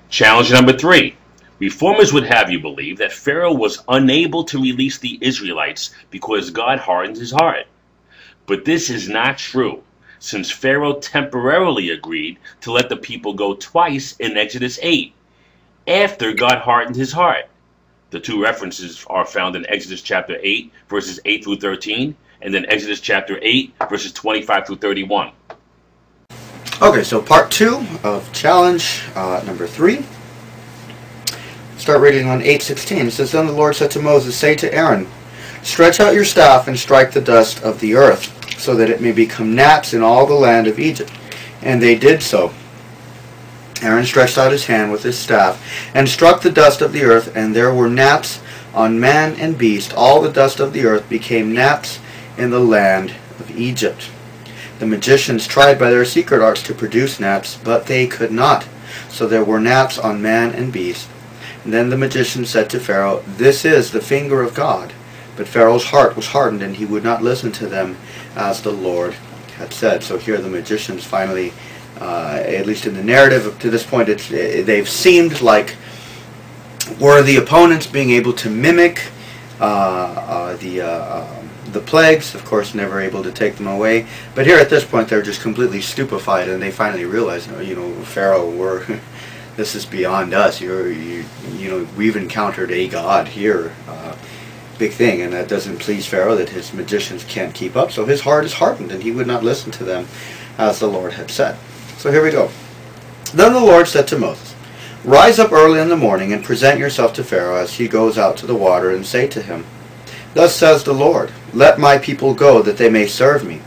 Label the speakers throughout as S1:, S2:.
S1: Challenge number 3. Reformers would have you believe that Pharaoh was unable to release the Israelites because God hardened his heart. But this is not true, since Pharaoh temporarily agreed to let the people go twice in Exodus 8, after God hardened his heart. The two references are found in Exodus chapter 8, verses 8 through 13, and then Exodus chapter 8, verses 25 through 31.
S2: Okay, so part 2 of challenge number 3. Start reading on 8:16. It says, Then the Lord said to Moses, Say to Aaron, Stretch out your staff and strike the dust of the earth, so that it may become gnats in all the land of Egypt. And they did so. Aaron stretched out his hand with his staff, and struck the dust of the earth, and there were gnats on man and beast. All the dust of the earth became gnats in the land of Egypt. The magicians tried by their secret arts to produce gnats, but they could not. So there were gnats on man and beast. And then the magician said to Pharaoh, This is the finger of God. But Pharaoh's heart was hardened, and he would not listen to them, as the Lord had said. So here the magicians finally, at least in the narrative up to this point, they've seemed like worthy opponents, being able to mimic the plagues, of course never able to take them away. But here at this point they're just completely stupefied, and they finally realize, Pharaoh, this is beyond us. We've encountered a god here, big thing, and that doesn't please Pharaoh, that his magicians can't keep up. So his heart is hardened, and he would not listen to them, as the Lord had said. So here we go. Then the Lord said to Moses, Rise up early in the morning, and present yourself to Pharaoh as he goes out to the water, and say to him, Thus says the Lord, Let my people go, that they may serve me.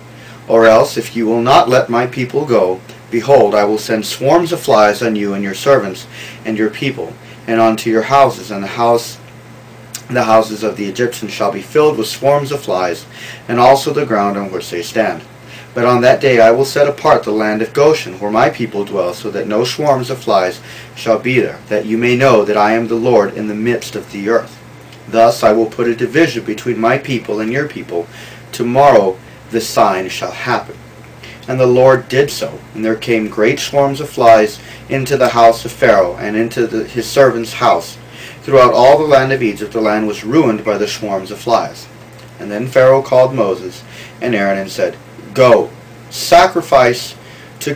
S2: Or else, if you will not let my people go, behold, I will send swarms of flies on you and your servants and your people, and onto your houses, and the houses of the Egyptians shall be filled with swarms of flies, and also the ground on which they stand. But on that day I will set apart the land of Goshen, where my people dwell, so that no swarms of flies shall be there, that you may know that I am the Lord in the midst of the earth. Thus I will put a division between my people and your people. Tomorrow this sign shall happen. And the Lord did so, and there came great swarms of flies into the house of Pharaoh, and into his servant's house. Throughout all the land of Egypt the land was ruined by the swarms of flies. And then Pharaoh called Moses and Aaron and said, Go, sacrifice to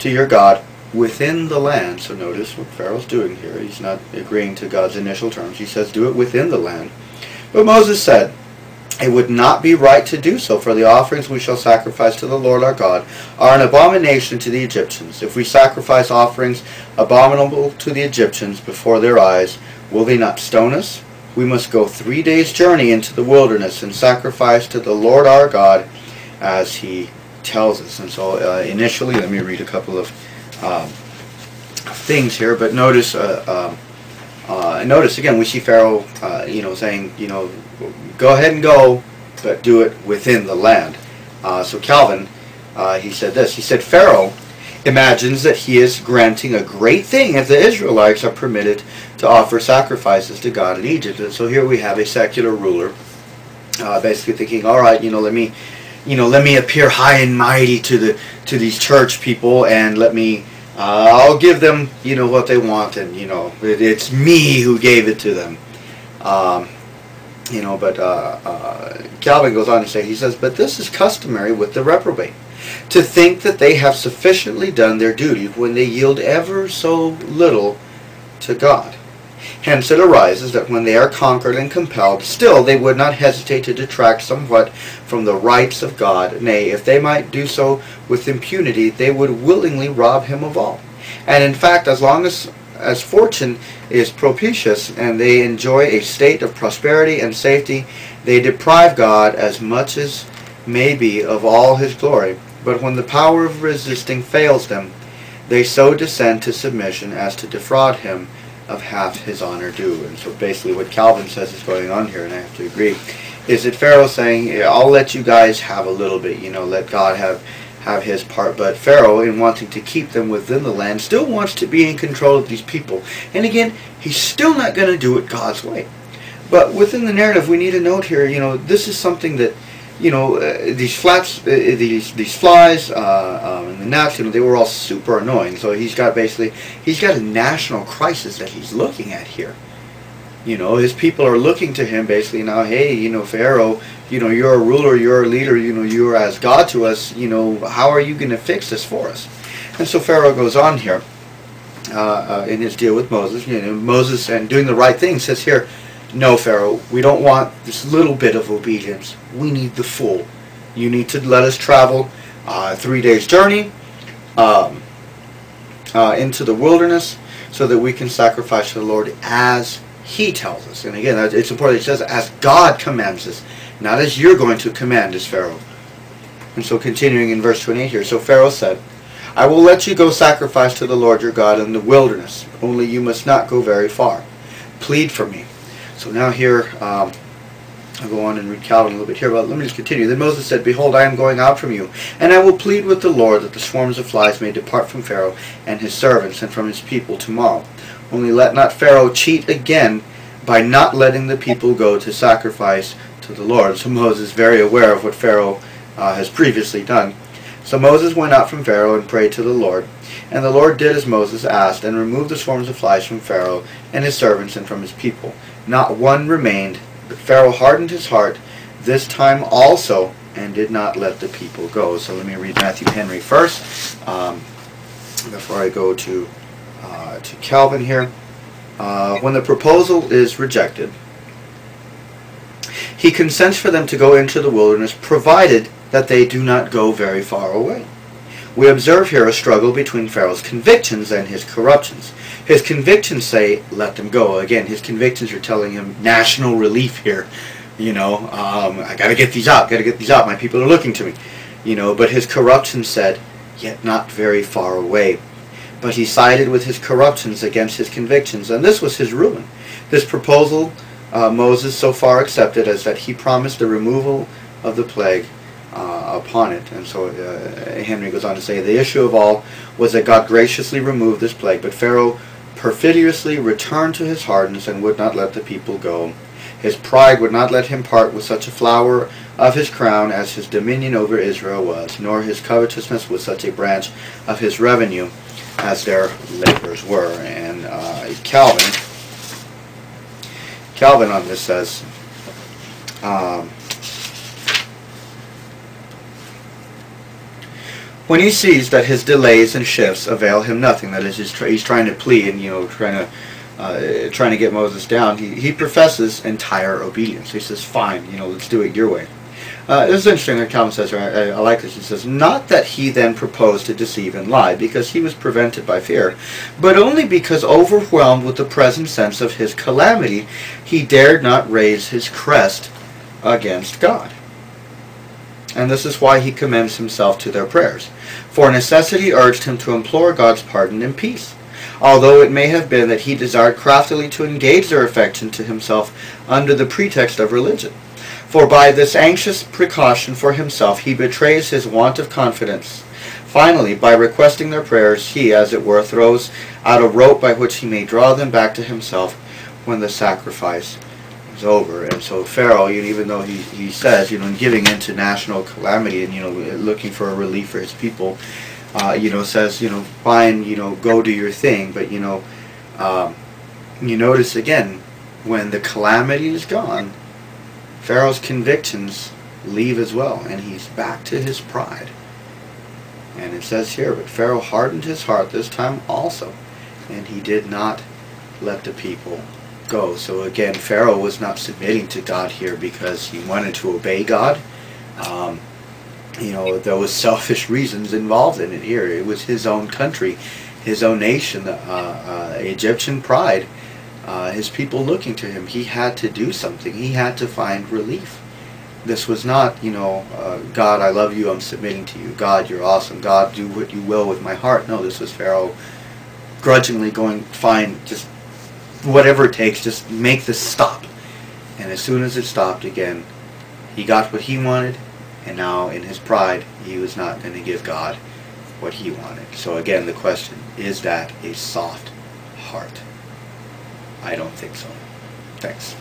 S2: your God, within the land. So notice what Pharaoh's doing here. He's not agreeing to God's initial terms. He says, do it within the land. But Moses said, It would not be right to do so, for the offerings we shall sacrifice to the Lord our God are an abomination to the Egyptians. If we sacrifice offerings abominable to the Egyptians before their eyes, will they not stone us? We must go 3 days' journey into the wilderness and sacrifice to the Lord our God as he tells us. And so initially, let me read a couple of things here, but notice again, we see Pharaoh saying, go ahead and go, but do it within the land. So Calvin, he said this. He said, Pharaoh imagines that he is granting a great thing if the Israelites are permitted to offer sacrifices to God in Egypt. And so here we have a secular ruler basically thinking, all right, let me appear high and mighty to these church people, and I'll give them what they want, and it's me who gave it to them. But Calvin goes on to say, he says, but this is customary with the reprobate, to think that they have sufficiently done their duty when they yield ever so little to God. Hence it arises that when they are conquered and compelled, still they would not hesitate to detract somewhat from the rights of God. Nay, if they might do so with impunity, they would willingly rob him of all. And in fact, as long as fortune is propitious and they enjoy a state of prosperity and safety, they deprive God as much as may be of all his glory. But when the power of resisting fails them, they so descend to submission as to defraud him of half his honor due. And so basically what Calvin says is going on here, and I have to agree, is that Pharaoh saying, I'll let you guys have a little bit, let God have his part. But Pharaoh, in wanting to keep them within the land, still wants to be in control of these people. And again, he's still not going to do it God's way. But within the narrative, we need to note here, this is something that these these flies and the gnats, they were all super annoying. So he's got a national crisis that he's looking at here. His people are looking to him basically now. Hey, Pharaoh, you're a ruler, you're a leader, you're as God to us. How are you going to fix this for us? And so Pharaoh goes on here in his deal with Moses. Moses, and doing the right thing, says here, no, Pharaoh, we don't want this little bit of obedience. We need the full. You need to let us travel 3 days journey into the wilderness so that we can sacrifice to the Lord as He tells us. And again, it's important. It says, as God commands us, not as you're going to command us, Pharaoh. And so continuing in verse 28 here, so Pharaoh said, I will let you go sacrifice to the Lord your God in the wilderness, only you must not go very far. Plead for me. So now here, I'll go on and read Calvin a little bit here, but let me just continue. Then Moses said, behold, I am going out from you, and I will plead with the Lord that the swarms of flies may depart from Pharaoh and his servants and from his people tomorrow. Only let not Pharaoh cheat again by not letting the people go to sacrifice to the Lord. So Moses is very aware of what Pharaoh has previously done. So Moses went out from Pharaoh and prayed to the Lord. And the Lord did as Moses asked, and removed the swarms of flies from Pharaoh and his servants and from his people. Not one remained, but Pharaoh hardened his heart this time also, and did not let the people go. So let me read Matthew Henry first, before I go to Calvin here. When the proposal is rejected, he consents for them to go into the wilderness, provided that they do not go very far away. We observe here a struggle between Pharaoh's convictions and his corruptions. His convictions say, let them go. Again, his convictions are telling him national relief here. I got to get these out, my people are looking to me. But his corruption said, yet not very far away. But he sided with his corruptions against his convictions, and this was his ruin. This proposal Moses so far accepted as that he promised the removal of the plague upon it. And so Henry goes on to say, the issue of all was that God graciously removed this plague, but Pharaoh perfidiously returned to his hardness and would not let the people go. His pride would not let him part with such a flower of his crown as his dominion over Israel was, nor his covetousness with such a branch of his revenue as their labors were. And Calvin on this says, when he sees that his delays and shifts avail him nothing, that is, he's trying to plead and trying to get Moses down, he professes entire obedience. He says, fine, let's do it your way. This is interesting what Calvin says, I like this. He says, not that he then proposed to deceive and lie, because he was prevented by fear, but only because overwhelmed with the present sense of his calamity, he dared not raise his crest against God. And this is why he commends himself to their prayers. For necessity urged him to implore God's pardon and peace, although it may have been that he desired craftily to engage their affection to himself under the pretext of religion. For by this anxious precaution for himself he betrays his want of confidence. Finally, by requesting their prayers, he, as it were, throws out a rope by which he may draw them back to himself when the sacrifice is over. And so Pharaoh, even though he says, in giving in to national calamity and, looking for a relief for his people, says, fine, go do your thing. But, you notice again, when the calamity is gone, Pharaoh's convictions leave as well, and he's back to his pride. And it says here, but Pharaoh hardened his heart this time also, and he did not let the people go. So again, Pharaoh was not submitting to God here because he wanted to obey God. There was selfish reasons involved in it here. It was his own country, his own nation, Egyptian pride. His people looking to him. He had to do something. He had to find relief. This was not, God, I love you, I'm submitting to you. God, you're awesome. God, do what you will with my heart. No, this was Pharaoh grudgingly going, fine, just whatever it takes, just make this stop. And as soon as it stopped again, he got what he wanted, and now in his pride, he was not going to give God what he wanted. So again, the question, is that a soft heart? I don't think so. Thanks.